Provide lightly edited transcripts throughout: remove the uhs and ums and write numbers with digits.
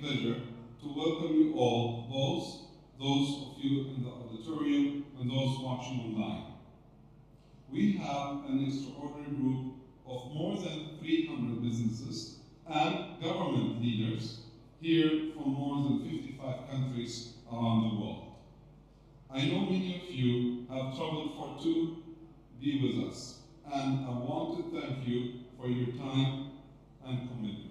pleasure to welcome you all, both those of you in the auditorium and those watching online. We have an extraordinary group of more than 300 businesses and government leaders here from more than 55 countries around the world. I know many of you have traveled for to be with us, and I want to thank you for your time and commitment.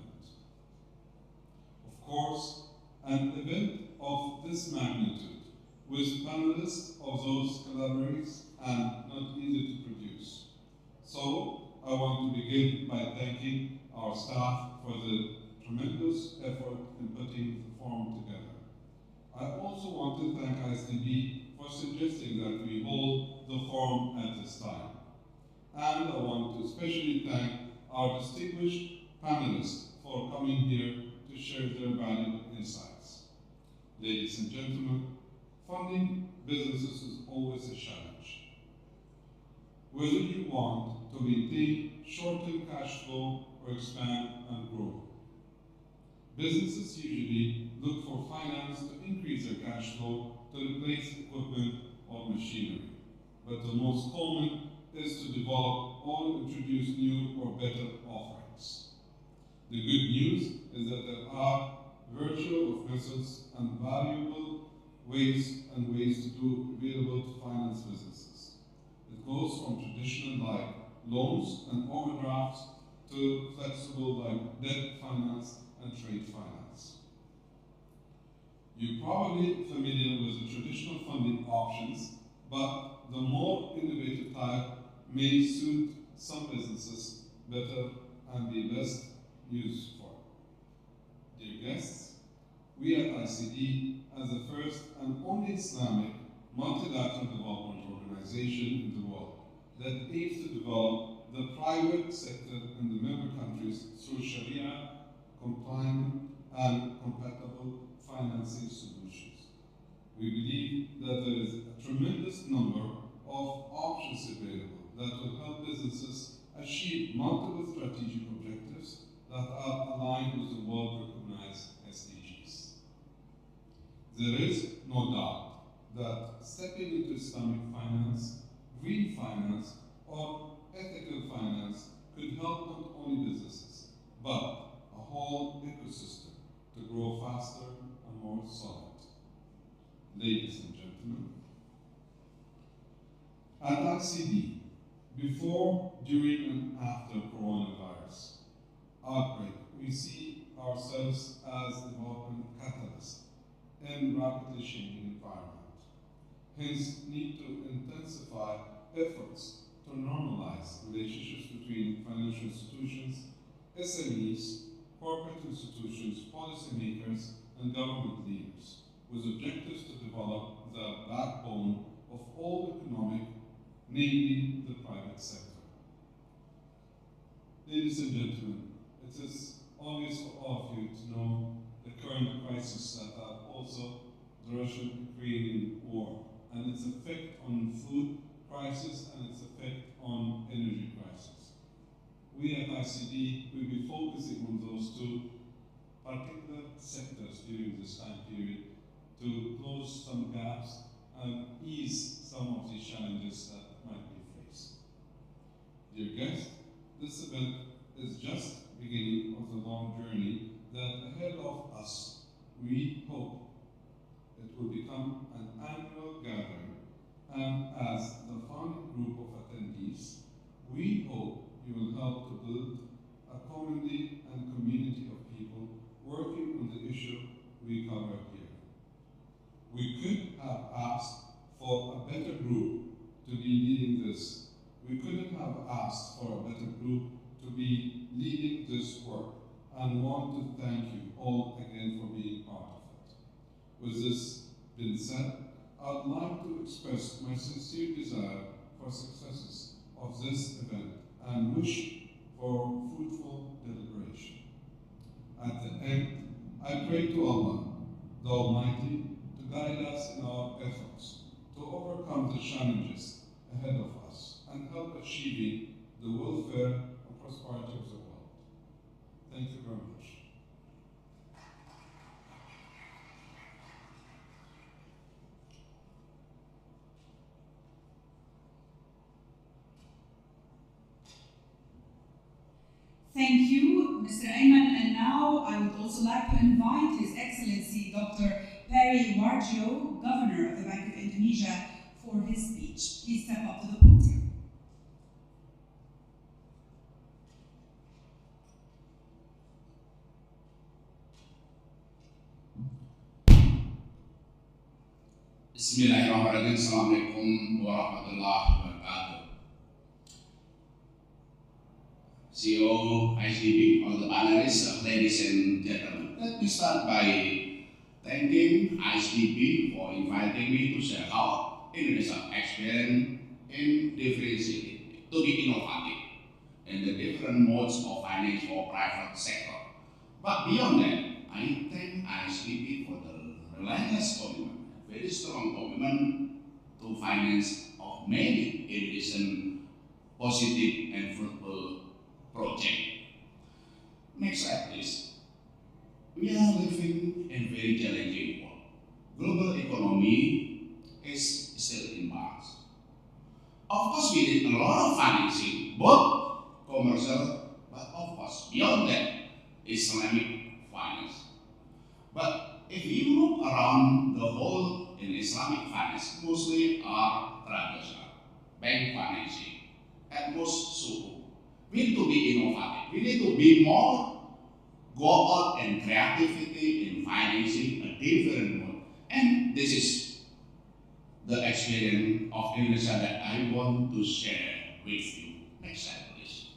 Of course, an event of this magnitude, with panelists of those calibraries, and not easy to produce. So, I want to begin by thanking our staff for the tremendous effort in putting the forum together. I also want to thank ISDB for suggesting that we hold the forum at this time. And I want to especially thank our distinguished panelists for coming here to share their valuable insights. Ladies and gentlemen, funding businesses is always a challenge. Whether you want to maintain short-term cash flow or expand and grow. Businesses usually look for finance to increase their cash flow to replace equipment or machinery. But the most common is to develop or introduce new or better offerings. The good news is that there are virtual methods and valuable ways to do available to finance businesses. It goes from traditional like loans and overdrafts to flexible like debt finance and trade finance. You're probably familiar with the traditional funding options, but the more innovative type may suit some businesses better and be best used for. Dear guests, we at ICD, as the first and only Islamic multilateral development organization in the world that aims to develop the private sector in the member countries through Sharia compliant and compatible financing solutions. We believe that there is a tremendous number of options available that will help businesses achieve multiple strategic objectives that are aligned with the world-recognized SDGs. There is no doubt that stepping into Islamic finance, green finance, or ethical finance could help not only businesses, but a whole ecosystem to grow faster and more solid. Ladies and gentlemen, at ICD, before, during, and after coronavirus outbreak, we see ourselves as development catalysts in rapidly changing environment. Hence, need to intensify efforts to normalize relationships between financial institutions, SMEs, corporate institutions, policymakers, and government leaders, with objectives to develop the backbone of all economic, namely the private sector. Ladies and gentlemen, it is obvious for all of you to know the current crisis that are also the Russian-Ukrainian war and its effect on food crisis and its effect on energy crisis. We at ICD will be focusing on those two particular sectors during this time period to close some gaps and ease some of the challenges that might be faced. Dear guests, this event is just the beginning of the long journey that ahead of us. We hope it will become an annual gathering, and as the founding group of attendees, we hope you will help to build a community and community of people working on the issue we cover here. We could have asked for a better group to be leading this. We couldn't have asked for a better group to be leading this work, and want to thank you all again for being part of it. With this being said, I'd like to express my sincere desire for successes of this event and wish for fruitful deliberation. At the end, I pray to Allah, the Almighty, to guide us in our efforts to overcome the challenges ahead of us and help achieving the welfare and prosperity of the world. Thank you very much. Thank you, Mr. Ayman. And now I would also like to invite His Excellency Dr. Perry Warjo, Governor of the Bank of Indonesia, for his speech. Please step up to the podium. Bismillahirrahmanirrahim. Assalamualaikum warahmatullahi wabarakatuh. CEO, ICB, all the panelists, ladies and gentlemen. Let me start by thanking ICB for inviting me to share how Indonesia experience in differentiating to be innovative in the different modes of finance for private sector. But beyond that, I thank ICB for the relentless commitment, very strong commitment to finance of many Indonesian positive and fruitful projects. Next slide, please. We are living in very challenging world. Global economy is still in balance. Of course, we need a lot of financing, both commercial, but of course, beyond that, Islamic finance. But if you look around the whole in Islamic finance, mostly are traditional, bank financing, at most sukuk. We need to be innovative. We need to be more go out and creativity in financing a different mode. And this is the experience of Indonesia that I want to share with you. Next slide, please.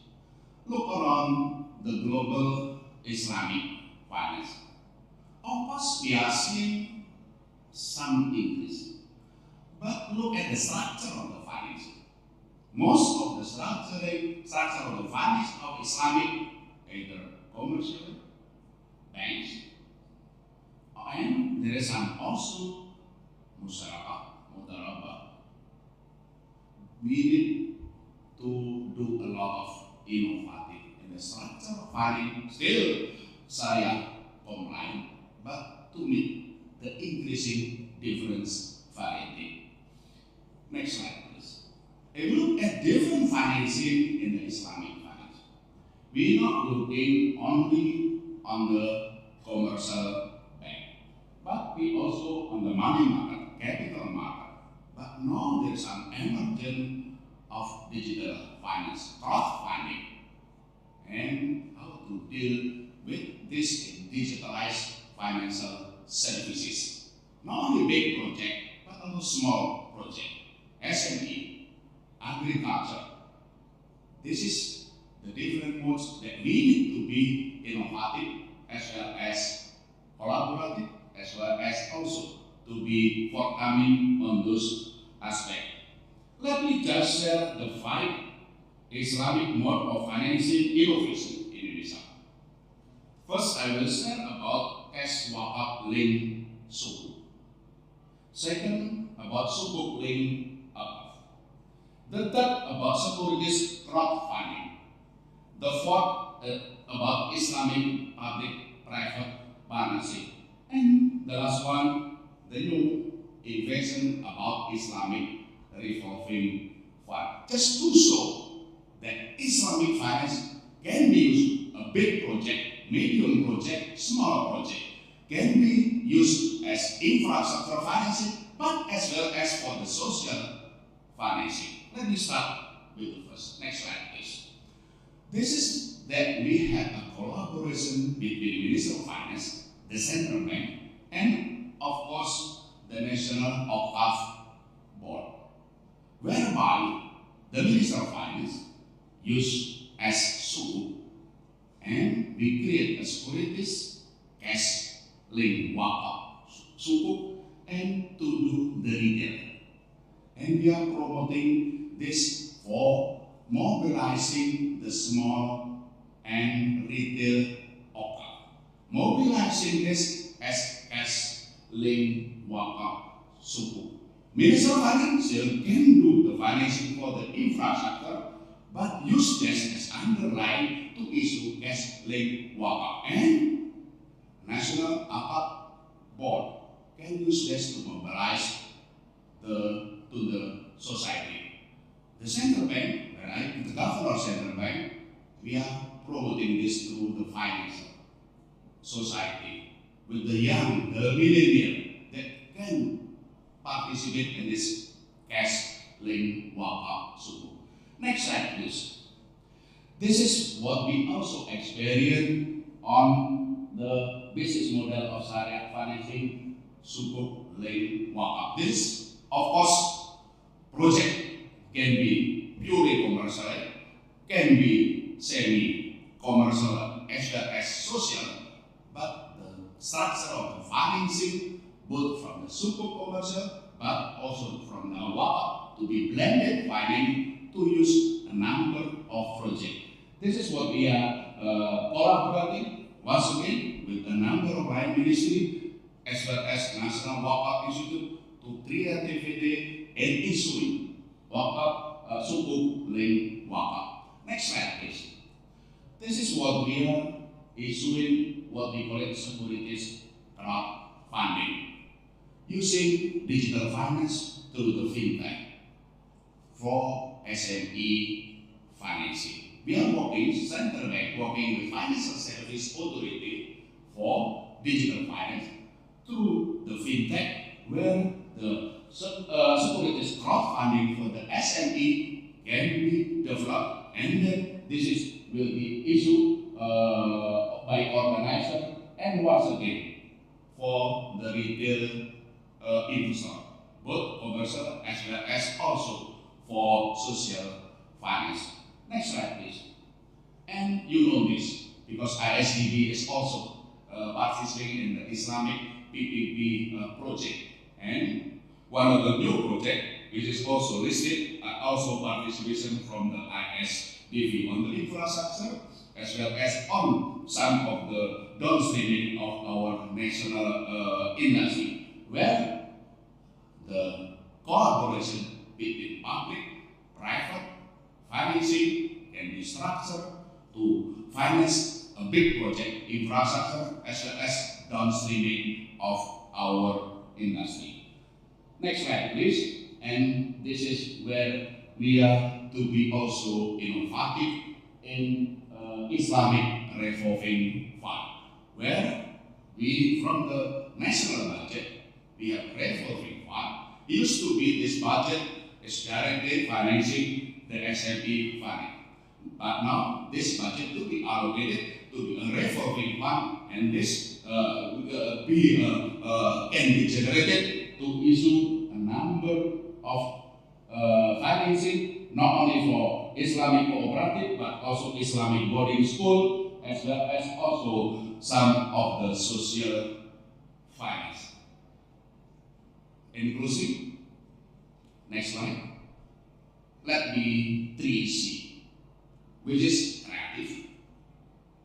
Look around the global Islamic finance. Of course, we are seeing some increase. But look at the structure of the financing. Most of the structure of the finance of Islamic, either commercial, banks, and there is some also mudarabah. We need to do a lot of innovative in the structure of finance, still Sharia compliant, but to meet the increasing difference variety. Next slide, please. If you look at different financing in the Islamic finance, we are not looking only on the commercial bank, but we also on the money market, capital market. But now there is an emergence of digital finance, crowdfunding, and how to deal with this digitalized financial services. Not only big project, but also small project, SME, agriculture. This is the different modes that we need to be innovative as well as collaborative, as well as also to be forthcoming on those aspects. Let me just share the 5 Islamic mode of financing innovation in Indonesia. First, I will share about cash wakaf link sukuk. Second, about sukuk link akaf. The third, about securities crowdfunding. The fourth, about Islamic public-private partnership. And the last one, the new invention about Islamic revolving fund. Just to show that Islamic finance can be used, a big project, medium project, small project, can be used as infrastructure financing, but as well as for the social financing. Let me start with the first. Next slide, please. This is that we have a collaboration between Ministry of Finance, the Central Bank, and of course the National Wakaf Board, whereby the Ministry of Finance use as sukuk, and we create a securities cash link wakaf sukuk and to do the retail. And we are promoting this for mobilizing the small and retail wakaf. Mobilizing this as cash link wakaf sukuk. Minister of Finance can do the financing for the infrastructure, but use this as underlying to issue cash link wakaf. And National Wakaf Board can use this to mobilize to the society. The central bank, the governor of central bank, we are promoting this through the financial society with the young, the millennial that can participate in this cash-linked WAPA Sukuk. Next slide, please. This is what we also experience on the business model of Syariah financing Sukuk linked WAPA. This, of course, project can be purely commercial, can be semi-commercial as well as social, but the structure of the financing, both from the Sukuk commercial, but also from the WAPA, to be blended financing to use a number of projects. This is what we are collaborating once again with a number of line ministry as well as National WAPA Institute to creativity and issuing WAPA Sukuk linked WAPA. Next slide, please. This is what we are issuing, what we call it securities crowdfunding, using digital finance through the fintech for SME financing. We are working, Central Bank working with Financial Service Authority for digital finance through the fintech, where the securities crowdfunding for the SME can be developed, and then this will be issued by organizer, and once again for the retail investor, both commercial as well as also for social finance. Next slide, please. And you know this because ISDB is also participating in the Islamic PPP project, and one of the new projects which is also listed also participation from the ISDB on the infrastructure as well as on some of the downstreaming of our national industry, where the collaboration between public, private financing can be structured to finance a big project infrastructure as well as downstreaming of our industry. Next slide, please. And this is where we are to be also innovative in Islamic revolving fund, where we, from the national budget, we have revolving fund. Used to be this budget is directly financing the SME funding, but now this budget to be allocated to a revolving fund, and this can be generated to issue a number of financing, not only for Islamic cooperative but also Islamic boarding school as well as also some of the social finance. Inclusive. Next slide. Let me 3C, which is creative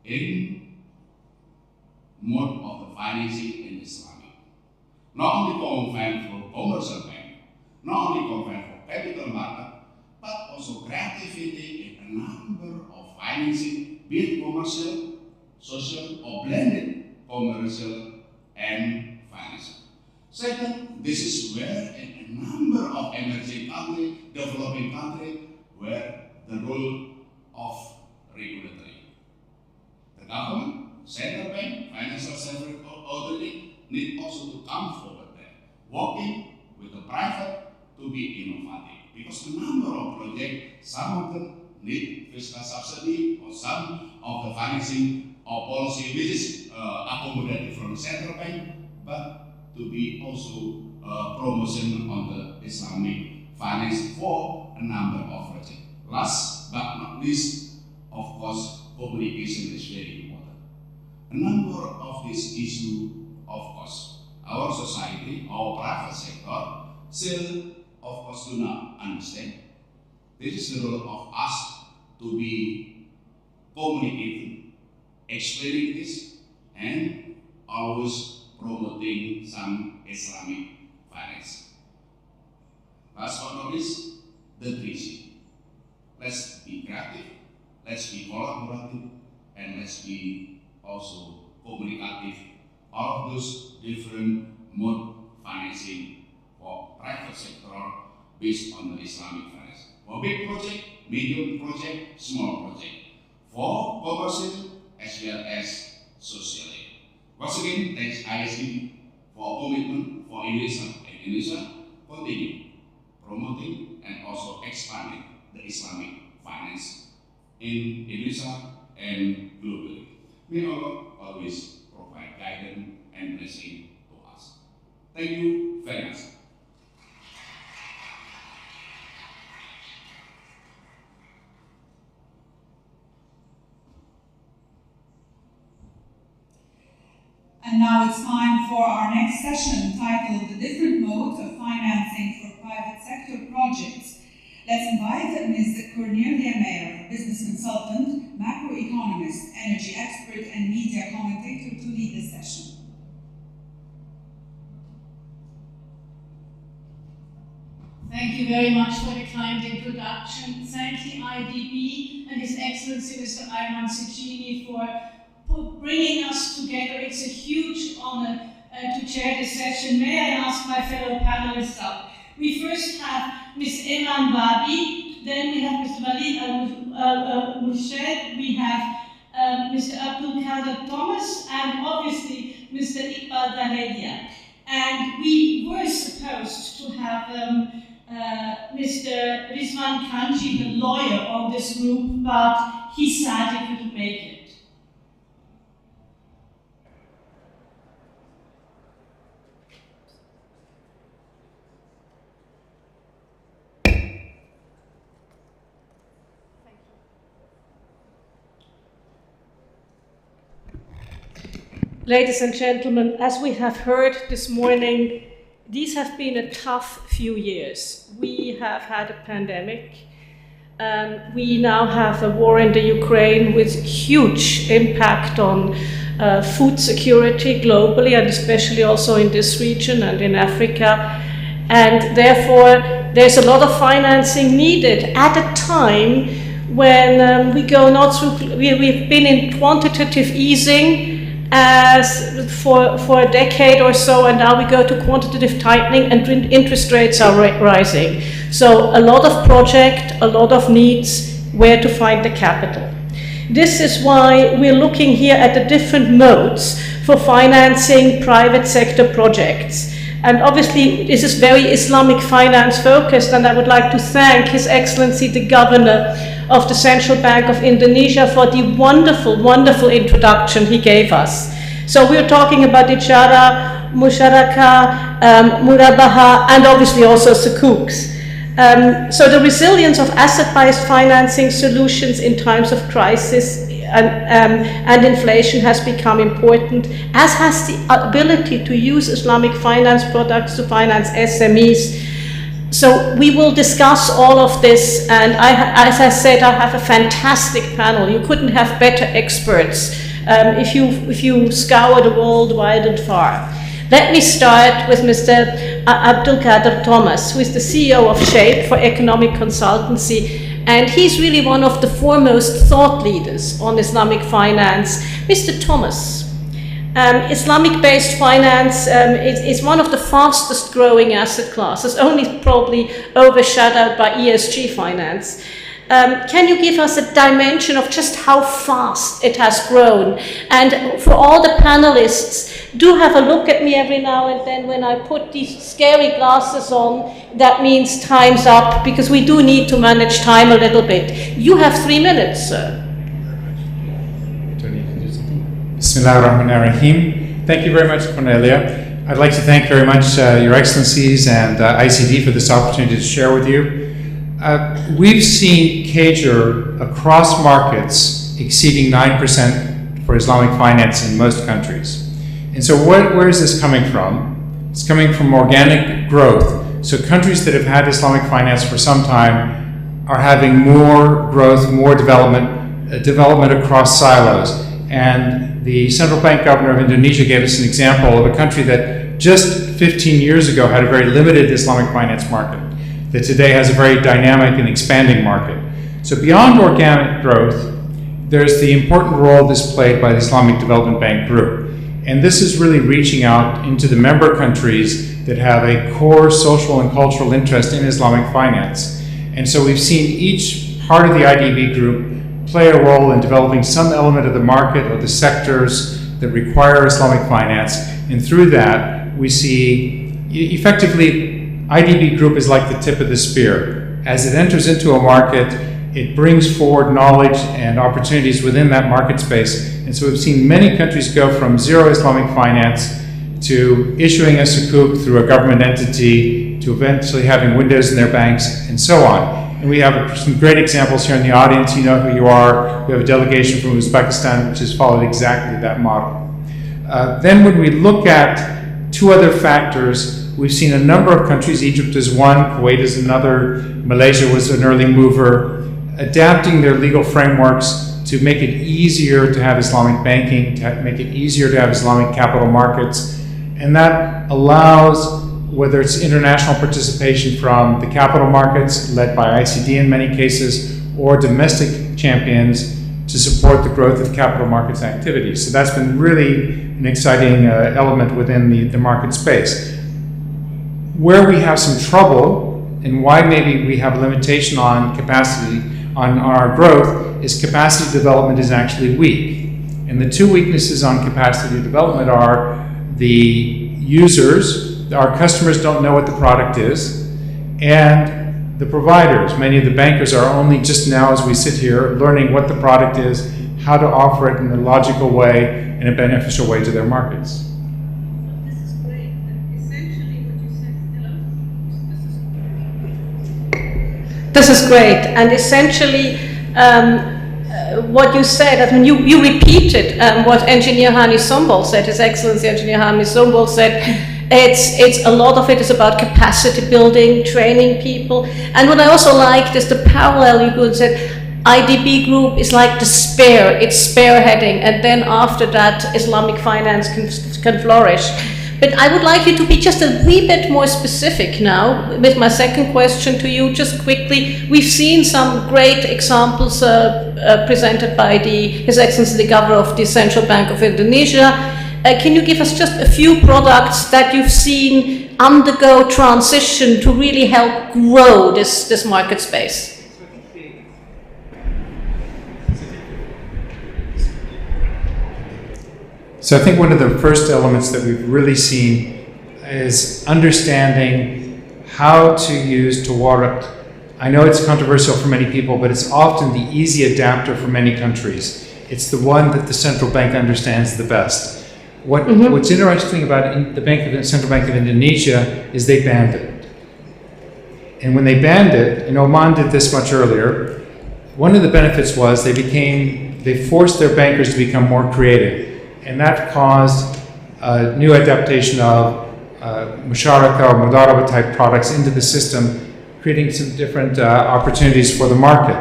in mode of the financing in Islamic. Not only confined for commercial bank, not only confined for capital market, but also creativity in a number of financing, be it commercial, social, or blended commercial and financial. Second, this is where in a number of emerging countries, developing countries, where the role of regulatory. The government, central bank, financial service authority need also to come forward there, working with the private to be innovative. Because a number of projects, some of them need fiscal subsidy or some of the financing or policy which is accommodated from the central bank, but to be also promotion on the Islamic finance for a number of projects. Last but not least, of course, communication is very important. A number of these issues, of course, our society, our private sector, still, of course, do not understand. This is the role of us to be communicating, explaining this, and always promoting some Islamic finance. Last but not least, the 3C. Let's be creative, let's be collaborative, and let's be also communicative. All of those different mode financing for private sector based on the Islamic finance. For big project, medium project, small project. for commercial as well as socially. Once again, thanks ISDB for commitment for Indonesia, and Indonesia continue promoting and also expanding the Islamic finance in Indonesia and globally. May Allah always provide guidance and blessing to us. Thank you very much. And now it's time for our next session titled The Different Modes of Financing for Private Sector Projects. Let's invite Ms. Cornelia Mayer, business consultant, macroeconomist, energy expert, and media commentator to lead this session. Thank you very much for the kind introduction. Thank the IDB and His Excellency Mr. Ayman Sijini for bringing us together. It's a huge honor to chair this session. May I ask my fellow panelists up? We first have Ms. Eman Babi, then we have Mr. Walid Al-Murshed, we have Mr. Abdul Kader Thomas, and obviously Mr. Iqbal Daredia. And we were supposed to have Mr. Rizwan Kanji, the lawyer of this group, but he sadly couldn't make it. Ladies and gentlemen, as we have heard this morning, these have been a tough few years. We have had a pandemic. We now have a war in the Ukraine with huge impact on food security globally, and especially also in this region and in Africa. And therefore, there's a lot of financing needed at a time when we've been in quantitative easing as for a decade or so, and now we go to quantitative tightening and interest rates are rising. So a lot of project, a lot of needs, where to find the capital. This is why we're looking here at the different modes for financing private sector projects. And obviously this is very Islamic finance focused, and I would like to thank His Excellency the Governor of the Central Bank of Indonesia for the wonderful, wonderful introduction he gave us. So we're talking about Ijara, Musharaka, Murabaha, and obviously also Sukuks. So the resilience of asset-based financing solutions in times of crisis and inflation has become important, as has the ability to use Islamic finance products to finance SMEs. So we will discuss all of this, and as I said, I have a fantastic panel. You couldn't have better experts if you scour the world wide and far. Let me start with Mr. Abdul Kader Thomas, who is the CEO of SHAPE for Economic Consultancy, and he's really one of the foremost thought leaders on Islamic finance. Mr. Thomas, Islamic-based finance is one of the fastest growing asset classes, only probably overshadowed by ESG finance. Can you give us a dimension of just how fast it has grown? And for all the panelists, do have a look at me every now and then when I put these scary glasses on. That means time's up, because we do need to manage time a little bit. You have 3 minutes, sir. Bismillahirrahmanirrahim. Thank you very much, Cornelia. I'd like to thank very much Your Excellencies and ICD for this opportunity to share with you. We've seen CAGR across markets exceeding 9% for Islamic finance in most countries. And so where is this coming from? It's coming from organic growth. So countries that have had Islamic finance for some time are having more growth, more development across silos. And the Central Bank Governor of Indonesia gave us an example of a country that just 15 years ago had a very limited Islamic finance market, that today has a very dynamic and expanding market. So beyond organic growth, there's the important role displayed by the Islamic Development Bank Group. And this is really reaching out into the member countries that have a core social and cultural interest in Islamic finance. And so we've seen each part of the IDB group play a role in developing some element of the market or the sectors that require Islamic finance. And through that, we see effectively IDB Group is like the tip of the spear. As it enters into a market, it brings forward knowledge and opportunities within that market space. And so we've seen many countries go from zero Islamic finance to issuing a sukuk through a government entity to eventually having windows in their banks and so on. And we have some great examples here in the audience. You know who you are. We have a delegation from Uzbekistan which has followed exactly that model. Then when we look at two other factors, we've seen a number of countries, Egypt is one, Kuwait is another, Malaysia was an early mover, adapting their legal frameworks to make it easier to have Islamic banking, to make it easier to have Islamic capital markets. And that allows, whether it's international participation from the capital markets, led by ICD in many cases, or domestic champions to support the growth of capital markets activities. So that's been really an exciting element within the market space. Where we have some trouble, and why maybe we have limitation on capacity, on our growth, is capacity development is actually weak. And the two weaknesses on capacity development are the users, our customers don't know what the product is, and the providers. Many of the bankers are only just now, as we sit here, learning what the product is, how to offer it in a logical way, in a beneficial way to their markets. This is great. Essentially what you said, This is great. And essentially what you said, I mean, you repeated what Engineer Hani Sombol said, His Excellency Engineer Hani Sombol said, it's a lot of it is about capacity building, training people. And what I also liked is the parallel you could said, IDB Group is like the spear, it's spearheading, and then after that Islamic finance can flourish. But I would like you to be just a wee bit more specific now with my second question to you, just quickly. We've seen some great examples presented by His Excellency the Governor of the Central Bank of Indonesia. Can you give us just a few products that you've seen undergo transition to really help grow this market space? So I think one of the first elements that we've really seen is understanding how to use Tawarat. I know it's controversial for many people, but it's often the easy adapter for many countries. It's the one that the central bank understands the best. What's interesting about the Central Bank of Indonesia is they banned it. And when they banned it, and Oman did this much earlier, one of the benefits was they forced their bankers to become more creative. And that caused a new adaptation of musharaka or mudaraba type products into the system, creating some different opportunities for the market.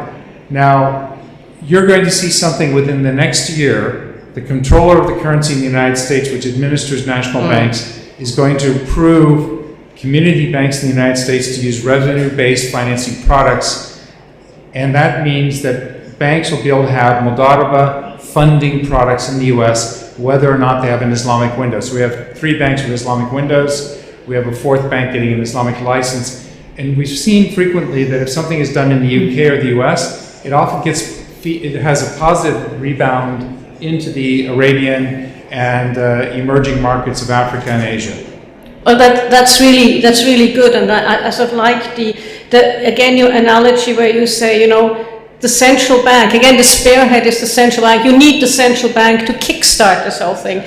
Now, you're going to see something within the next year. The controller of the currency in the United States, which administers national banks, is going to approve community banks in the United States to use revenue-based financing products. And that means that banks will be able to have mudaraba funding products in the US, whether or not they have an Islamic window. So we have 3 banks with Islamic windows. We have a 4th bank getting an Islamic license. And we've seen frequently that if something is done in the UK or the US, it often it has a positive rebound into the Arabian and emerging markets of Africa and Asia. Well, that's really good, and I sort of like the again your analogy where you say, you know, the central bank, again the spearhead is the central bank. You need the central bank to kickstart this whole thing.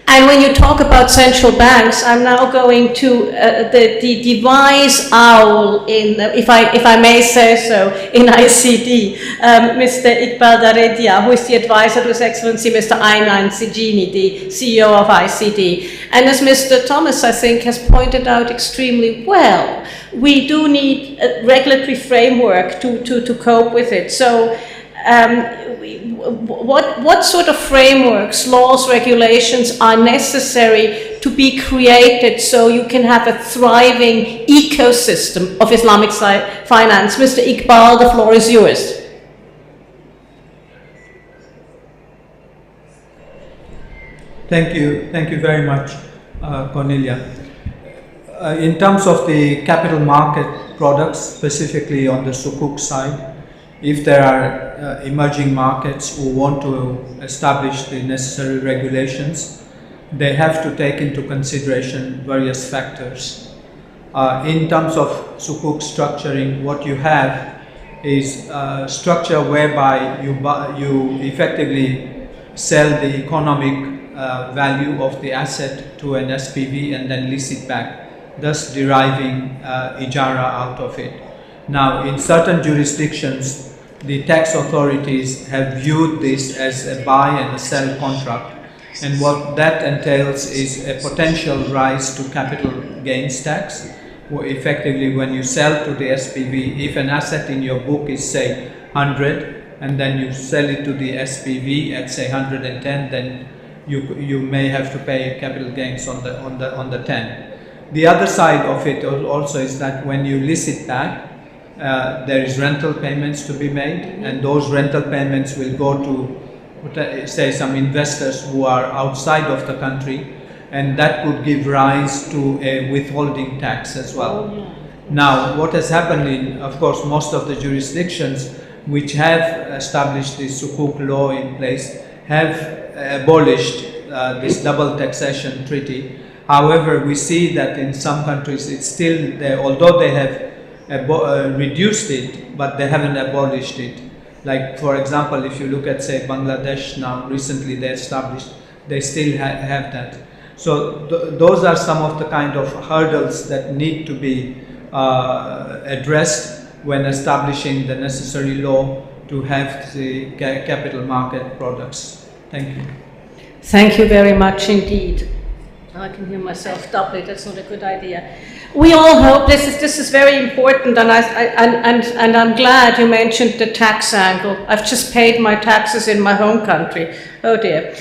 And when you talk about central banks, I'm now going to the device owl in, if I may say so, in ICD, Mr. Iqbal Daredia, who is the advisor to His Excellency Mr. Ayman Sijini, the CEO of ICD. And as Mr. Thomas, I think, has pointed out extremely well, we do need a regulatory framework to cope with it. So what sort of frameworks, laws, regulations are necessary to be created so you can have a thriving ecosystem of Islamic finance? Mr. Iqbal, the floor is yours. Thank you very much, Cornelia. In terms of the capital market products, specifically on the sukuk side, if there are emerging markets who want to establish the necessary regulations, they have to take into consideration various factors. In terms of sukuk structuring, what you have is a structure whereby you effectively sell the economic value of the asset to an SPV and then lease it back, thus deriving ijara out of it. Now, in certain jurisdictions, the tax authorities have viewed this as a buy and a sell contract, and what that entails is a potential rise to capital gains tax. Effectively, when you sell to the SPV, if an asset in your book is say 100 and then you sell it to the SPV at say 110, then you may have to pay capital gains on the 10. The other side of it also is that when you lease it back, there is rental payments to be made, and those rental payments will go to say some investors who are outside of the country, and that could give rise to a withholding tax as well. Oh, yeah. Now, what has happened in, of course, most of the jurisdictions which have established the sukuk law in place have abolished this double taxation treaty. However, we see that in some countries it's still there, although they have reduced it, but they haven't abolished it. Like, for example, if you look at, say, Bangladesh now, recently they established, they still have that. So those are some of the kind of hurdles that need to be addressed when establishing the necessary law to have the capital market products. Thank you. Thank you very much indeed. I can hear myself doubly. That's not a good idea. We all hope this is very important, and I'm glad you mentioned the tax angle. I've just paid my taxes in my home country. Oh dear.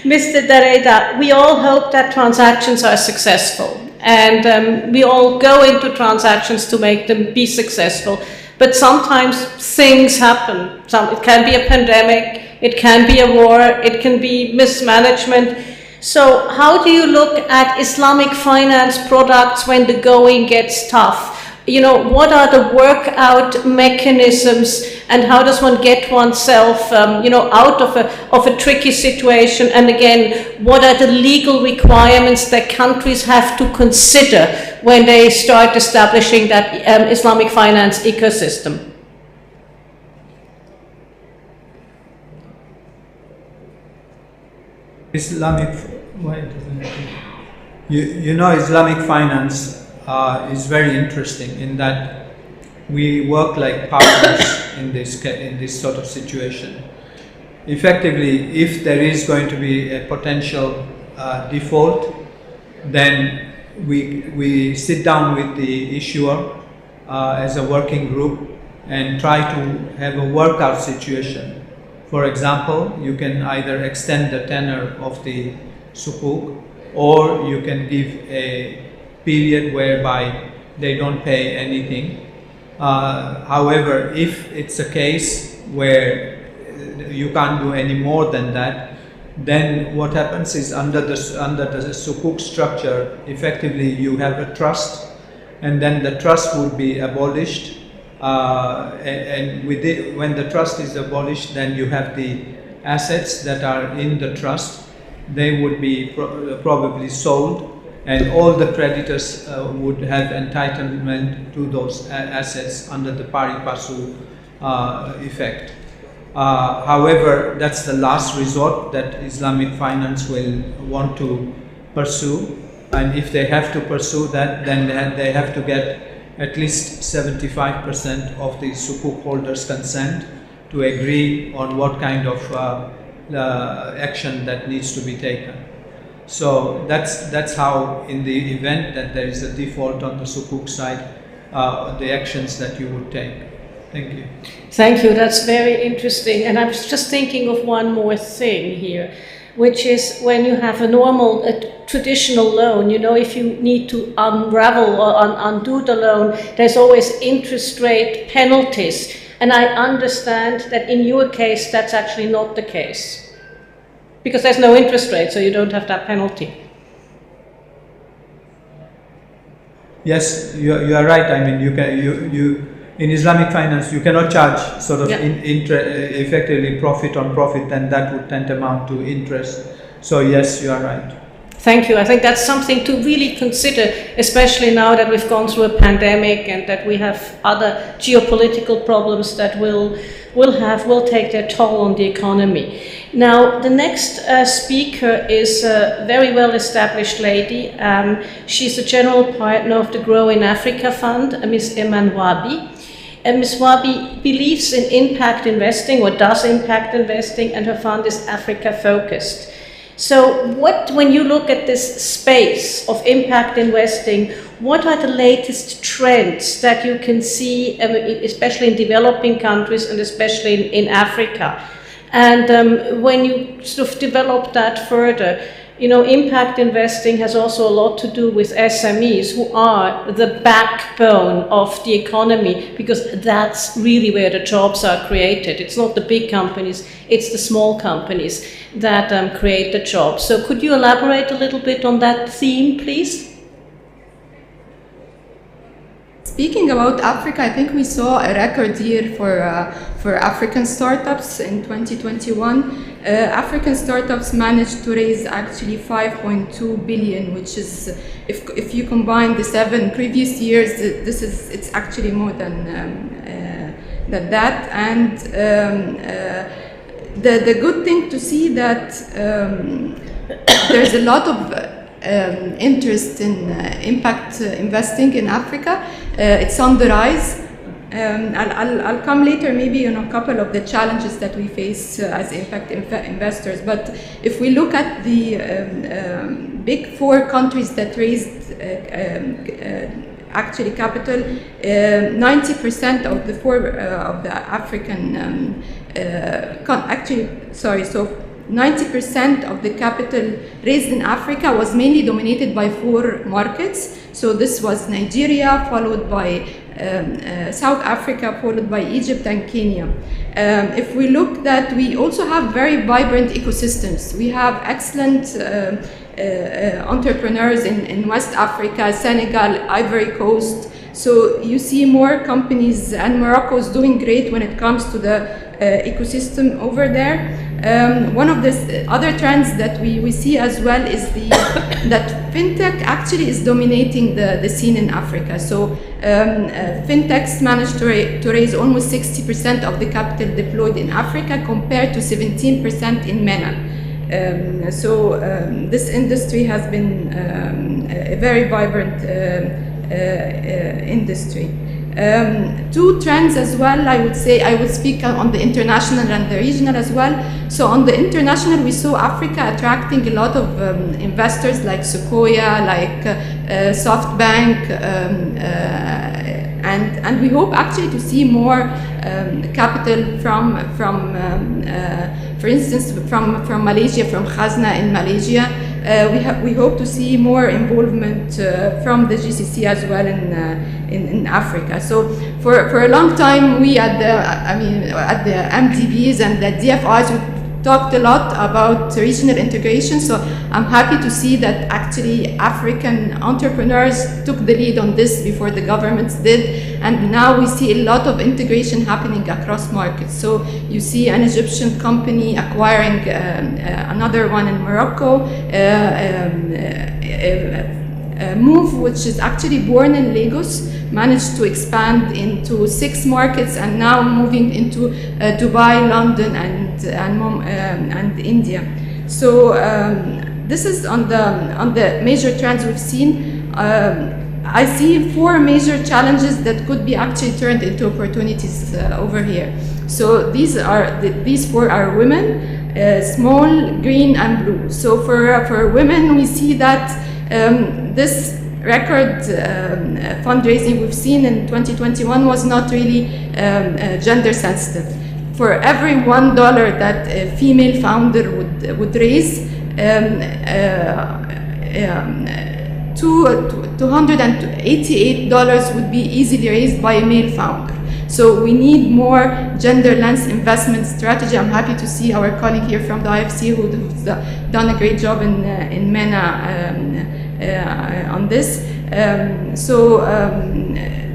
Mr. Dareda, we all hope that transactions are successful, and we all go into transactions to make them be successful. But sometimes things happen. It can be a pandemic, it can be a war, it can be mismanagement. So how do you look at Islamic finance products when the going gets tough? You know, what are the workout mechanisms, and how does one get oneself, out of a tricky situation? And again, what are the legal requirements that countries have to consider when they start establishing that Islamic finance ecosystem? Islamic finance is very interesting in that we work like partners in this sort of situation. Effectively, if there is going to be a potential default, then we sit down with the issuer as a working group and try to have a workout situation. For example, you can either extend the tenor of the sukuk, or you can give a period whereby they don't pay anything. However, if it's a case where you can't do any more than that, then what happens is under the sukuk structure, effectively you have a trust, and then the trust would be abolished. And with it, when the trust is abolished, then you have the assets that are in the trust. They would be probably sold, and all the creditors would have entitlement to those assets under the pari passu effect. However, that's the last resort that Islamic finance will want to pursue, and if they have to pursue that, then they have to get at least 75% of the sukuk holders' consent to agree on what kind of action that needs to be taken. So that's how, in the event that there is a default on the sukuk side, the actions that you would take. Thank you. Thank you, that's very interesting. And I was just thinking of one more thing here, which is when you have a traditional loan, if you need to unravel or undo the loan, there's always interest rate penalties. And I understand that in your case, that's actually not the case, because there's no interest rate, so you don't have that penalty. Yes, you are right. I mean, in Islamic finance, you cannot charge sort of Yeah. effectively profit on profit, and that would tantamount to interest. So yes, you are right. Thank you. I think that's something to really consider, especially now that we've gone through a pandemic and that we have other geopolitical problems that will take their toll on the economy. Now, the next speaker is a very well-established lady. She's the general partner of the Grow in Africa Fund, Ms. Iman Wabi. And Ms. Wabi believes in impact investing, or does impact investing, and her fund is Africa-focused. So when you look at this space of impact investing, what are the latest trends that you can see, especially in developing countries and especially in Africa? And when you sort of develop that further, you know, impact investing has also a lot to do with SMEs, who are the backbone of the economy, because that's really where the jobs are created. It's not the big companies, it's the small companies that create the jobs. So could you elaborate a little bit on that theme, please? Speaking about Africa, I think we saw a record year for African startups in 2021. African startups managed to raise actually 5.2 billion, which is, if you combine the 7 previous years, it's actually more than that. And the good thing to see that there's a lot of interest in impact investing in Africa. It's on the rise. I'll come later maybe on a couple of the challenges that we face as impact investors. But if we look at the big 4 countries that raised actually capital, 90% of the of the African so 90% of the capital raised in Africa was mainly dominated by 4 markets. So this was Nigeria, followed by South Africa, followed by Egypt and Kenya. If we look that, we also have very vibrant ecosystems. We have excellent entrepreneurs in West Africa, Senegal, Ivory Coast. So you see more companies, and Morocco is doing great when it comes to the ecosystem over there. One of the other trends that we see as well is that fintech actually is dominating the scene in Africa. So fintechs managed to raise almost 60% of the capital deployed in Africa, compared to 17% in MENA. This industry has been a very vibrant industry. 2 trends as well, I would say. I would speak on the international and the regional as well. So on the international, we saw Africa attracting a lot of investors like Sequoia, like SoftBank, and we hope actually to see more capital from for instance, from Malaysia, from Khazna in Malaysia. We hope to see more involvement from the GCC as well in Africa. So for a long time, we at the MDBs and the DFIs, we talked a lot about regional integration. So I'm happy to see that actually African entrepreneurs took the lead on this before the governments did, and now we see a lot of integration happening across markets. So you see an Egyptian company acquiring another one in Morocco, Move, which is actually born in Lagos, managed to expand into 6 markets, and now moving into Dubai, London, and India. So this is on the major trends we've seen. I see 4 major challenges that could be actually turned into opportunities over here. So these 4 are women, small, green, and blue. So for women, we see that this record fundraising we've seen in 2021 was not really gender sensitive. For every $1 that a female founder would raise, $288 would be easily raised by a male founder. So we need more gender lens investment strategy. I'm happy to see our colleague here from the IFC who's done a great job in MENA on this.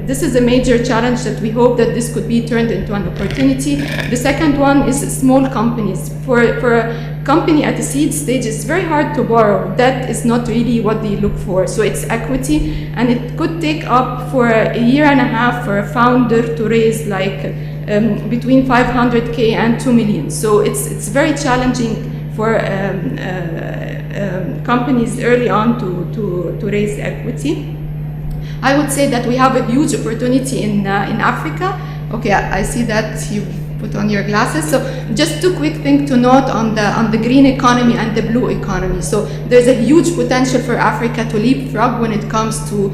this is a major challenge that we hope that this could be turned into an opportunity. The second one is small companies. For a company at the seed stage, it's very hard to borrow. That is not really what they look for. So it's equity, and it could take up for a year and a half for a founder to raise like between 500K and 2 million. So it's very challenging for companies early on to raise equity. I would say that we have a huge opportunity in Africa. Okay, I see that you put on your glasses. So just two quick things to note on the green economy and the blue economy. So there's a huge potential for Africa to leapfrog when it comes to,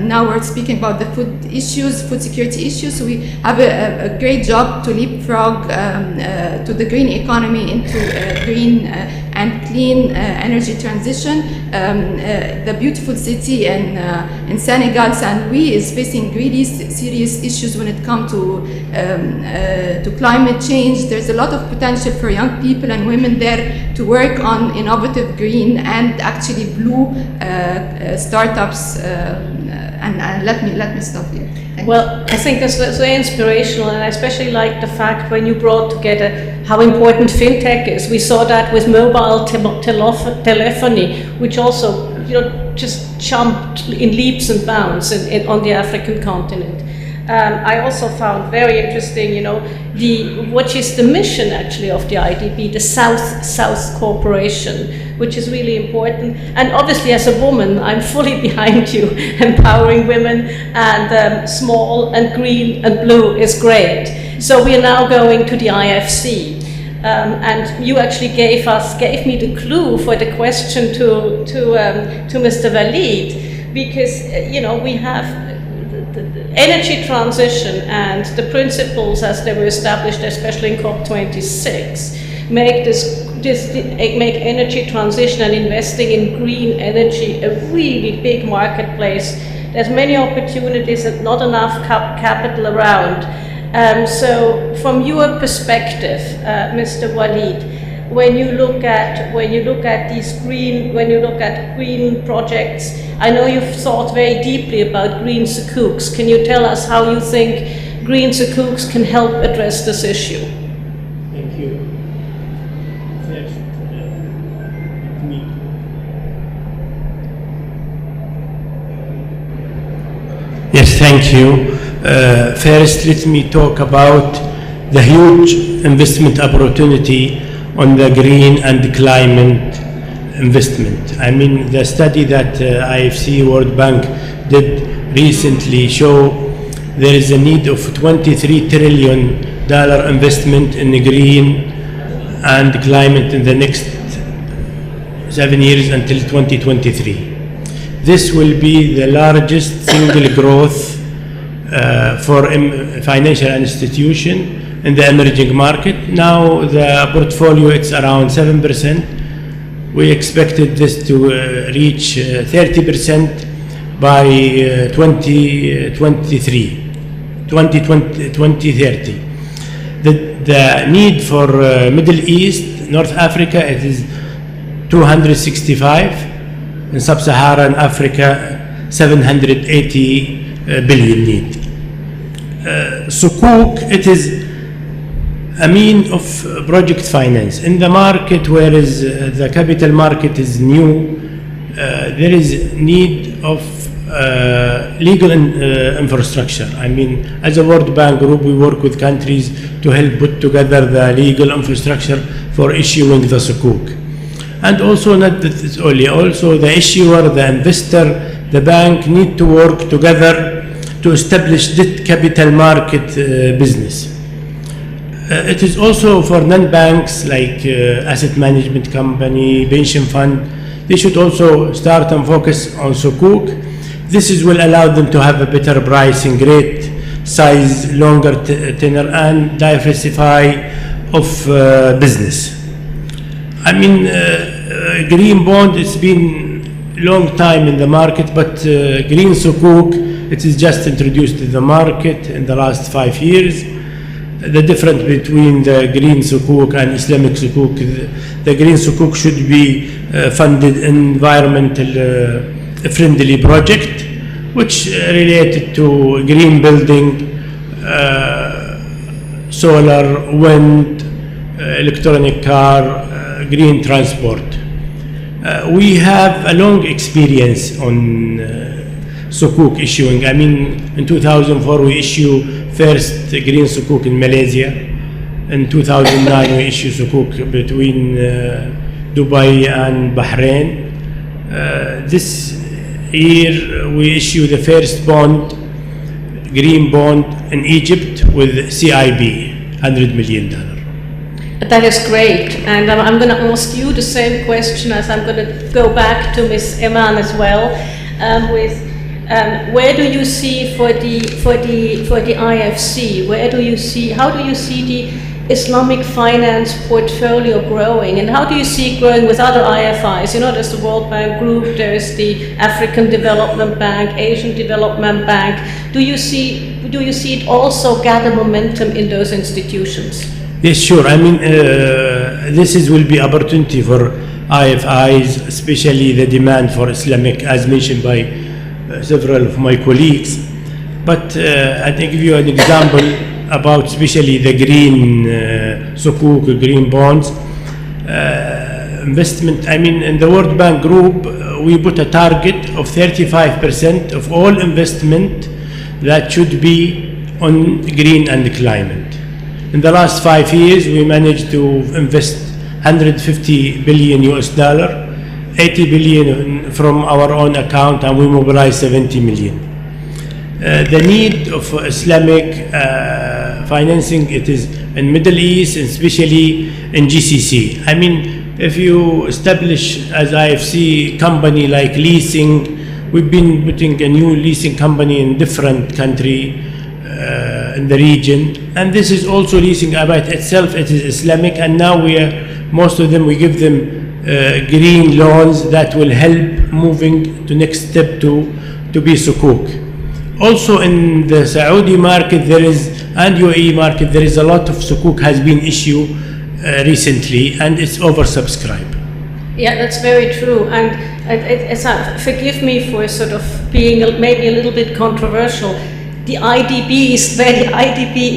now we're speaking about the food security issues. So we have a great job to leapfrog to the green economy into green and clean energy transition. The beautiful city in Senegal, Saint-Louis, is facing really serious issues when it comes to climate change. There's a lot of potential for young people and women there to work on innovative green and actually blue startups. And let me stop here. Well, I think that's very inspirational, and I especially like the fact when you brought together how important fintech is. We saw that with mobile telephony, which also just jumped in leaps and bounds on the African continent. I also found very interesting, what is the mission actually of the IDB, the South Cooperation, which is really important. And obviously, as a woman, I'm fully behind you. Empowering women and small and green and blue is great. So we are now going to the IFC. And you actually gave me the clue for the question to Mr. Walid, because we have the energy transition and the principles as they were established, especially in COP26, make energy transition and investing in green energy a really big marketplace. There's many opportunities and not enough capital around. So, from your perspective, Mr. Walid, when you look at green projects, I know you've thought very deeply about green sukuks. Can you tell us how you think green sukuks can help address this issue? Thank you. First, Yes, thank you. First, let me talk about the huge investment opportunity on the green and climate investment. I mean, the study that IFC World Bank did recently show there is a need of $23 trillion investment in the green and climate in the next 7 years until 2023. This will be the largest single growth for financial institution in the emerging market. Now the portfolio it's around 7%. We expected this to reach 30% by 2030. The need for Middle East, North Africa, it is 265. In Sub-Saharan Africa, 780 billion need. Sukuk, it is a mean of project finance. In the market, whereas the capital market is new, there is need of legal infrastructure. I mean, as a World Bank group, we work with countries to help put together the legal infrastructure for issuing the Sukuk. And also not that only, also the issuer, the investor, the bank need to work together to establish that capital market business. It is also for non-banks like asset management company, pension fund, they should also start and focus on Sukuk. This will allow them to have a better pricing rate, size, longer tenor, and diversify of business. I mean, green bond, it's been long time in the market, but green Sukuk, it is just introduced to the market in the last 5 years. The difference between the green Sukuk and Islamic Sukuk, the green Sukuk should be funded environmental friendly project, which related to green building, solar, wind, electronic car, green transport. We have a long experience on sukuk issuing. I mean, in 2004 we issued first green sukuk in Malaysia. In 2009 we issued sukuk between Dubai and Bahrain. This year we issued the first bond, green bond in Egypt with CIB, $100 million. That is great, and I'm going to ask you the same question as I'm going to go back to Ms. Eman as well. Where do you see for the IFC? How do you see the Islamic finance portfolio growing, and how do you see it growing with other IFIs? You know, there's the World Bank Group, there is the African Development Bank, Asian Development Bank. Do you see it also gather momentum in those institutions? Yes, sure. I mean, this will be opportunity for IFIs, especially the demand for Islamic, as mentioned by several of my colleagues. But I can give you an example about especially the green sukuk, green bonds investment. I mean, in the World Bank Group, we put a target of 35% of all investment that should be on green and climate. In the last 5 years, we managed to invest $150 billion US, 80 billion from our own account, and we mobilized 70 million. The need of Islamic financing, it is in Middle East, especially in GCC. I mean, if you establish as IFC company like leasing, we've been putting a new leasing company in different country in the region, and this is also leasing about itself. It is Islamic, and now most of them we give them green loans that will help moving to next step to be sukuk. Also in the Saudi market and UAE market, there is a lot of sukuk has been issued recently, and it's oversubscribed. Yeah, that's very true. And forgive me for sort of being maybe a little bit controversial. The IDB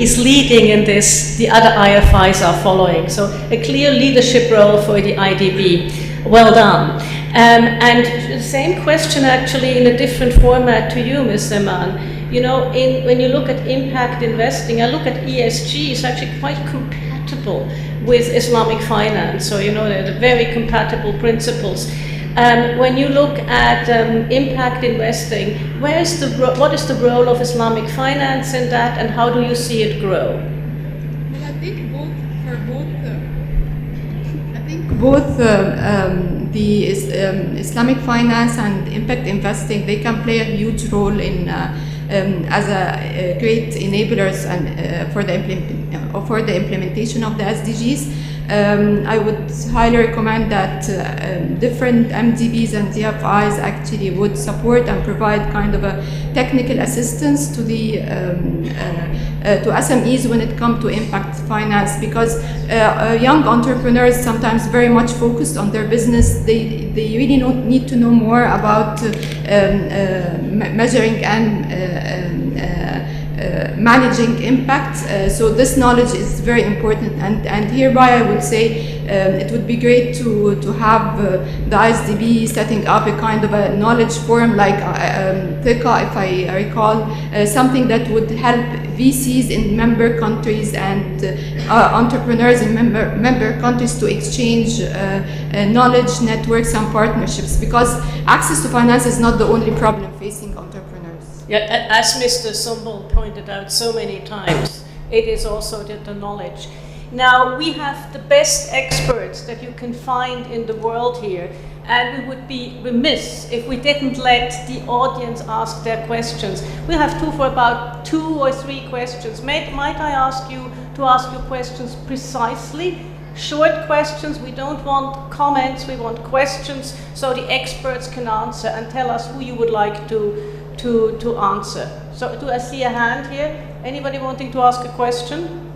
is leading in this, the other IFIs are following. So a clear leadership role for the IDB. Well done. And the same question actually in a different format to you, Ms. Eman. You know, when you look at impact investing, I look at ESG, it's actually quite compatible with Islamic finance. So, you know, they're very compatible principles. When you look at impact investing, what is the role of Islamic finance in that, and how do you see it grow? Well, I think both the Islamic finance and impact investing, they can play a huge role in as a great enablers and for the implementation of the SDGs. I would highly recommend that different MDBs and DFIs actually would support and provide kind of a technical assistance to the to SMEs when it comes to impact finance, because young entrepreneurs sometimes very much focused on their business. They really need to know more about measuring and managing impact, so this knowledge is very important, and hereby I would say it would be great to have the ISDB setting up a kind of a knowledge forum like TICA, if I recall, something that would help VCs in member countries and entrepreneurs in member countries to exchange knowledge, networks and partnerships, because access to finance is not the only problem facing entrepreneurs. Yeah, as Mr. Sumbul pointed out so many times, it is also the knowledge. Now, we have the best experts that you can find in the world here, and we would be remiss if we didn't let the audience ask their questions. We'll have for about 2 or 3 questions. Might I ask you to ask your questions precisely? Short questions, we don't want comments, we want questions so the experts can answer and tell us who you would like to answer. So do I see a hand here? Anybody wanting to ask a question?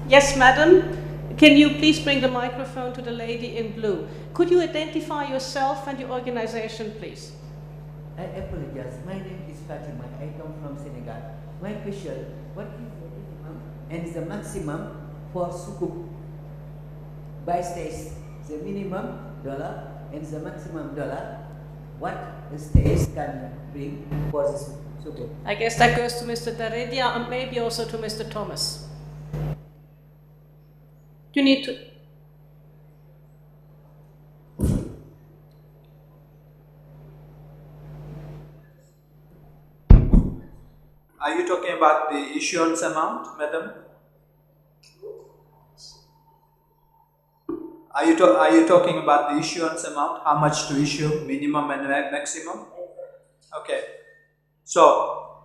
Yes, madam. Can you please bring the microphone to the lady in blue? Could you identify yourself and your organization, please? I apologize. My name is Fatima. I come from Senegal. My question, what is the minimum and the maximum for sukuk by states? The minimum dollar and the maximum dollar, what the states can bring for the sukuk? I guess that goes to Mr. Daredia and maybe also to Mr. Thomas. You need to... Are you talking about the issuance amount, madam? Are you talking about the issuance amount? How much to issue, minimum and maximum? Okay. So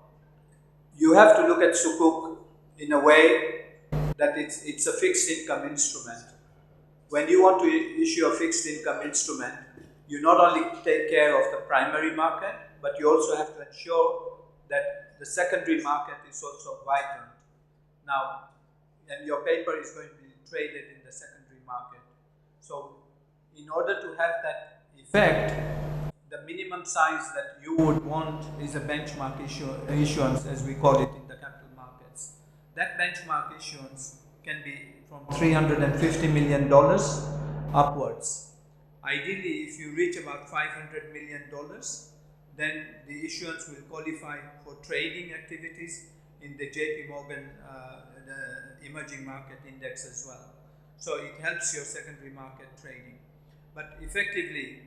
you have to look at sukuk in a way that it's a fixed income instrument. When you want to issue a fixed income instrument, you not only take care of the primary market, but you also have to ensure that the secondary market is also vibrant. Now, and your paper is going to be traded in the secondary market. So, in order to have that effect, the minimum size that you would want is a benchmark issuance, as we call it in the capital markets. That benchmark issuance can be from $350 million upwards. Ideally, if you reach about $500 million, then the issuance will qualify for trading activities in the JP Morgan the emerging market index as well. So it helps your secondary market trading. But effectively,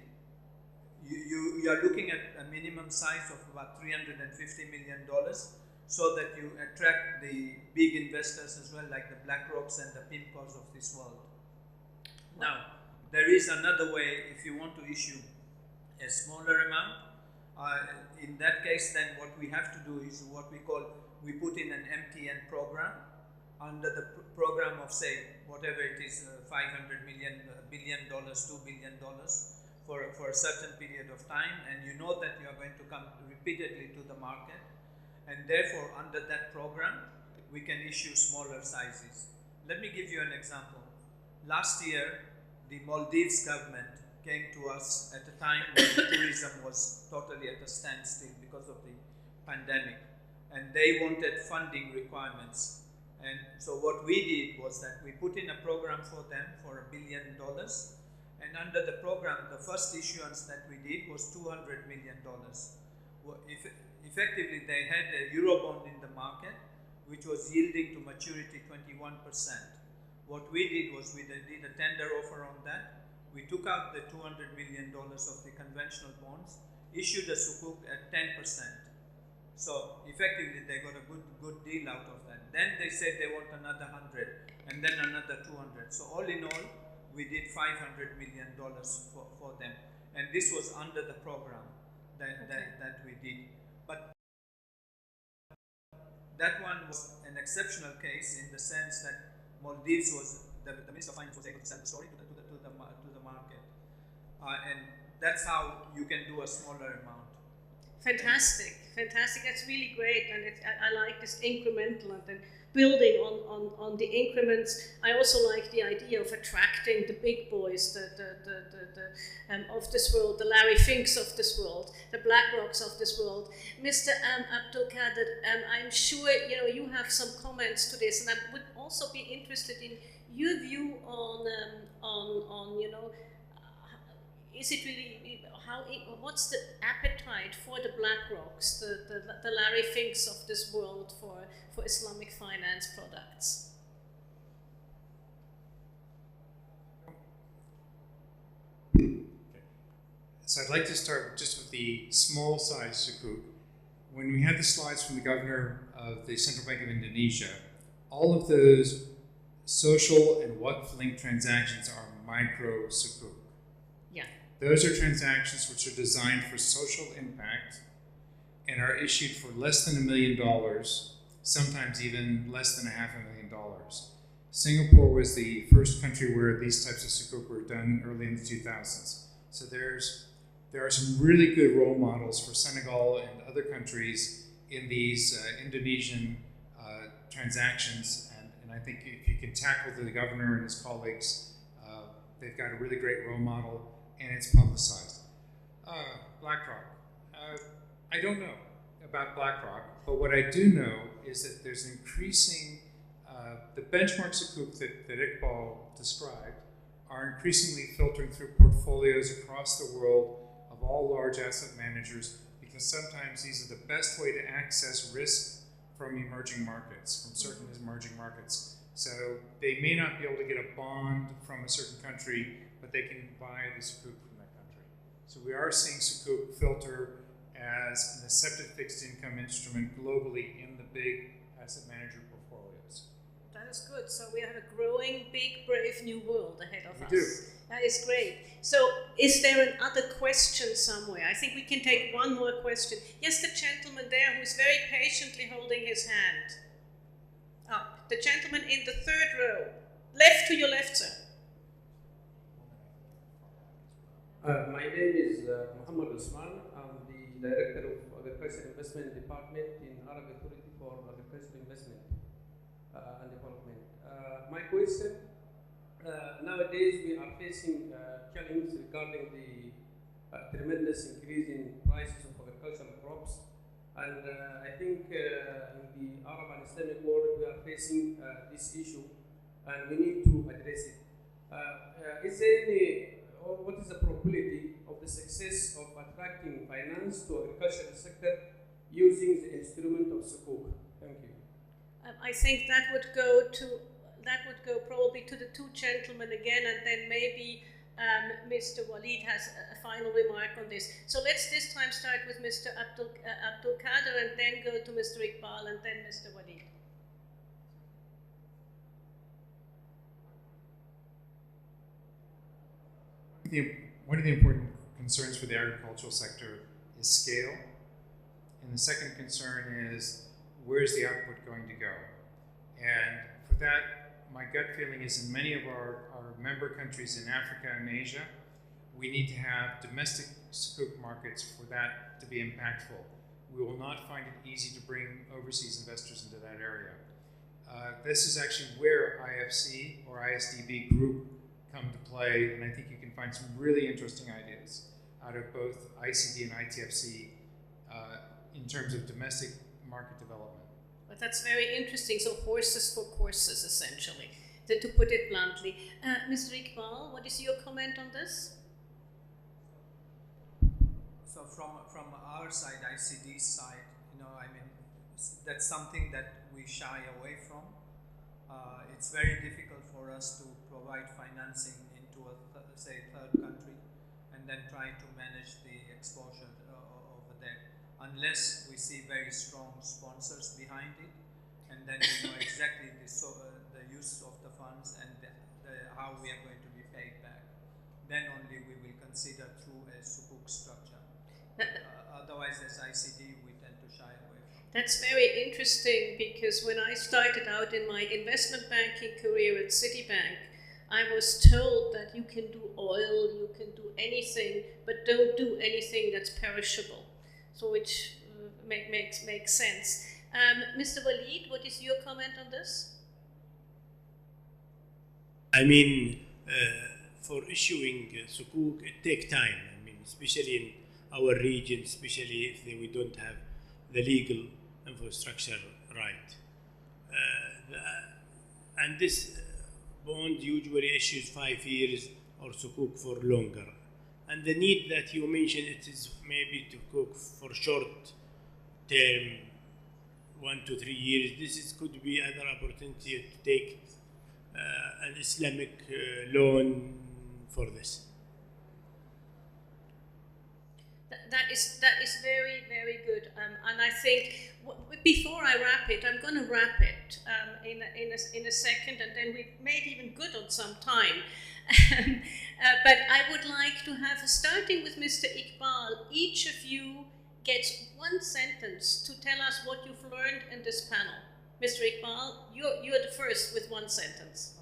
you are looking at a minimum size of about $350 million so that you attract the big investors as well, like the BlackRocks and the PIMCOs of this world. Now, there is another way if you want to issue a smaller amount. In that case, then what we have to do is what we call, we put in an MTN program under the program of, say, whatever it is, $500 billion, $2 billion for a certain period of time, and you know that you are going to come repeatedly to the market, and therefore under that program we can issue smaller sizes. Let me give you an example. Last year, the Maldives government came to us at a time when tourism was totally at a standstill because of the pandemic, and they wanted funding requirements. And so what we did was that we put in a program for them for $1 billion, and under the program, the first issuance that we did was $200 million. Effectively, they had a Eurobond in the market, which was yielding to maturity 21%. What we did was we did a tender offer on that. We took out the $200 million of the conventional bonds, issued a sukuk at 10%. So effectively, they got a good deal out of that. Then they said they want another 100, and then another 200. So all in all, we did $500 million for them, and this was under the program that we did. But that one was an exceptional case in the sense that Maldives was the Minister of Finance was able to sell the story to the market, and that's how you can do a smaller amount. Fantastic. That's really great, and I like this incremental and then building on the increments. I also like the idea of attracting the big boys, of this world, the Larry Finks of this world, the BlackRocks of this world. Mr. Abdulkader, I'm sure you have some comments to this, and I would also be interested in your view on is it really what's the appetite for the BlackRocks, the Larry Finks of this world for Islamic finance products? So I'd like to start just with the small size sukuk. When we had the slides from the governor of the Central Bank of Indonesia, all of those social and waqf-linked transactions are micro sukuk. Yeah. Those are transactions which are designed for social impact and are issued for less than $1 million, sometimes even less than $500,000. Singapore was the first country where these types of sukuk were done early in the 2000s. So there are some really good role models for Senegal and other countries in these Indonesian transactions, and I think if you can tackle the governor and his colleagues, they've got a really great role model, and it's publicized. BlackRock. I don't know about BlackRock, but what I do know is that there's increasing, the benchmark sukuk that Iqbal described are increasingly filtering through portfolios across the world of all large asset managers, because sometimes these are the best way to access risk from emerging markets, from certain emerging markets. So they may not be able to get a bond from a certain country, but they can buy the sukuk from that country. So we are seeing sukuk filter as an accepted fixed income instrument globally in the big asset manager portfolios. That is good. So we have a growing, big, brave new world ahead of us. We do. That is great. So is there another question somewhere? I think we can take one more question. Yes, the gentleman there who's very patiently holding his hand. The gentleman in the third row. Left to your left, sir. My name is Muhammad Usman. I'm the Director of Agriculture Investment Department in Arab Authority for Agricultural Investment and Development. My question, nowadays we are facing challenges regarding the tremendous increase in prices of agricultural crops. And I think in the Arab and Islamic world we are facing this issue and we need to address it. Is there any, or what is the probability of the success of attracting finance to agricultural sector using the instrument of sukuk? Thank you. I think that would go probably to the two gentlemen again, and then maybe Mr. Walid has a final remark on this. So let's this time start with Mr. Abdul Kader and then go to Mr. Iqbal and then Mr. Walid. One of the important concerns for the agricultural sector is scale, and the second concern is where's the output going to go? And for that, my gut feeling is in many of our member countries in Africa and Asia, we need to have domestic sukuk markets for that to be impactful. We will not find it easy to bring overseas investors into that area. This is actually where IFC or ISDB group come to play, and I think you can find some really interesting ideas out of both ICD and ITFC in terms of domestic market development. But that's very interesting. So horses for courses, essentially, to put it bluntly. Mr. Iqbal, what is your comment on this? So from our side, ICD side, that's something that we shy away from. It's very difficult for us to provide financing into a third country and then try to manage the exposure over there, unless we see very strong sponsors behind it, and then we know exactly the use of the funds and how we are going to be paid back. Then only we will consider through a sukuk structure. Otherwise, as ICD, we tend to shy away from. That's very interesting, because when I started out in my investment banking career at Citibank, I was told that you can do oil, you can do anything, but don't do anything that's perishable. So which makes sense. Mr. Walid, what is your comment on this? For issuing sukuk, it takes time. Especially in our region, especially if we don't have the legal infrastructure right. And this bond usually issues 5 years or sukuk for longer. And the need that you mentioned, it is maybe to cook for short term, 1 to 3 years. This could be another opportunity to take an Islamic loan for this. That is very, very good, and I think before I wrap it, I'm going to wrap it in a second, and then we made even good on some time. But I would like to have, starting with Mr. Iqbal, each of you gets one sentence to tell us what you've learned in this panel. Mr. Iqbal, you're the first with one sentence.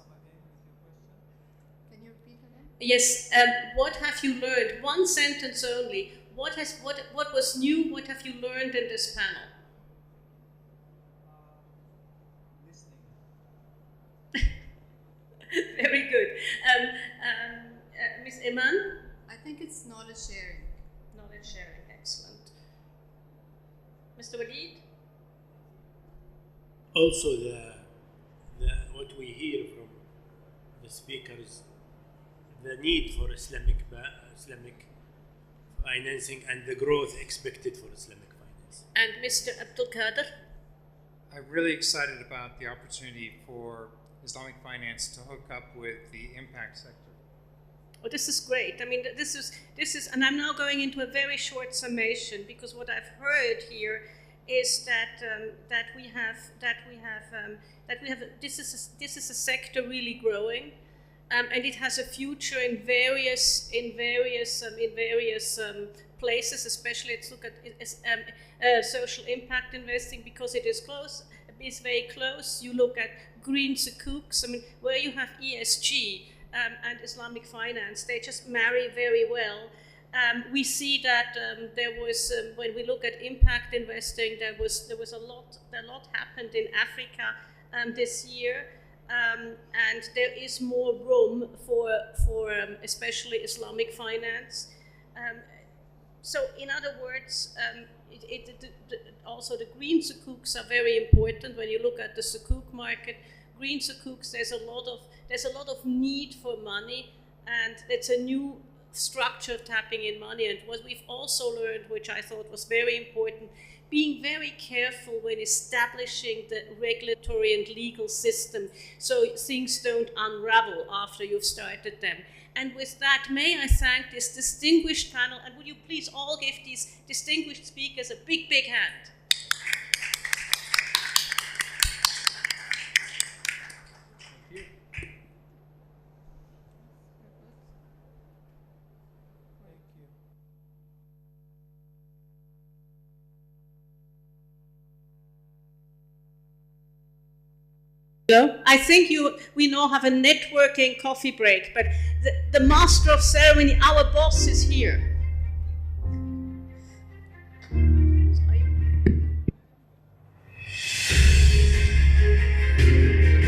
Can you repeat again? Yes. What have you learned? One sentence only. What was new? What have you learned in this panel? Listening. Very good. Ms. Iman? I think it's knowledge sharing. Knowledge sharing, excellent. Mr. Walid? Also, what we hear from the speakers, the need for Islamic financing and the growth expected for Islamic finance. And Mr. Abdul Qadir? I'm really excited about the opportunity for Islamic finance to hook up with the impact sector. Oh, this is great. I mean, this is, and I'm now going into a very short summation because what I've heard here is that this is a sector really growing, and it has a future in various places. Especially, let's look at social impact investing because it is close. It's very close. You look at green sukuks. I mean, where you have ESG. And Islamic finance, they just marry very well. We see that there was, when we look at impact investing, there was a lot happened in Africa this year, and there is more room for especially Islamic finance. So, in other words, also the green sukuks are very important. When you look at the sukuk market, green sukuks, there's a lot of need for money, and it's a new structure of tapping in money. And what we've also learned, which I thought was very important, being very careful when establishing the regulatory and legal system so things don't unravel after you've started them. And with that, may I thank this distinguished panel, and would you please all give these distinguished speakers a big, big hand. I think we now have a networking coffee break, but the master of ceremony, our boss, is here.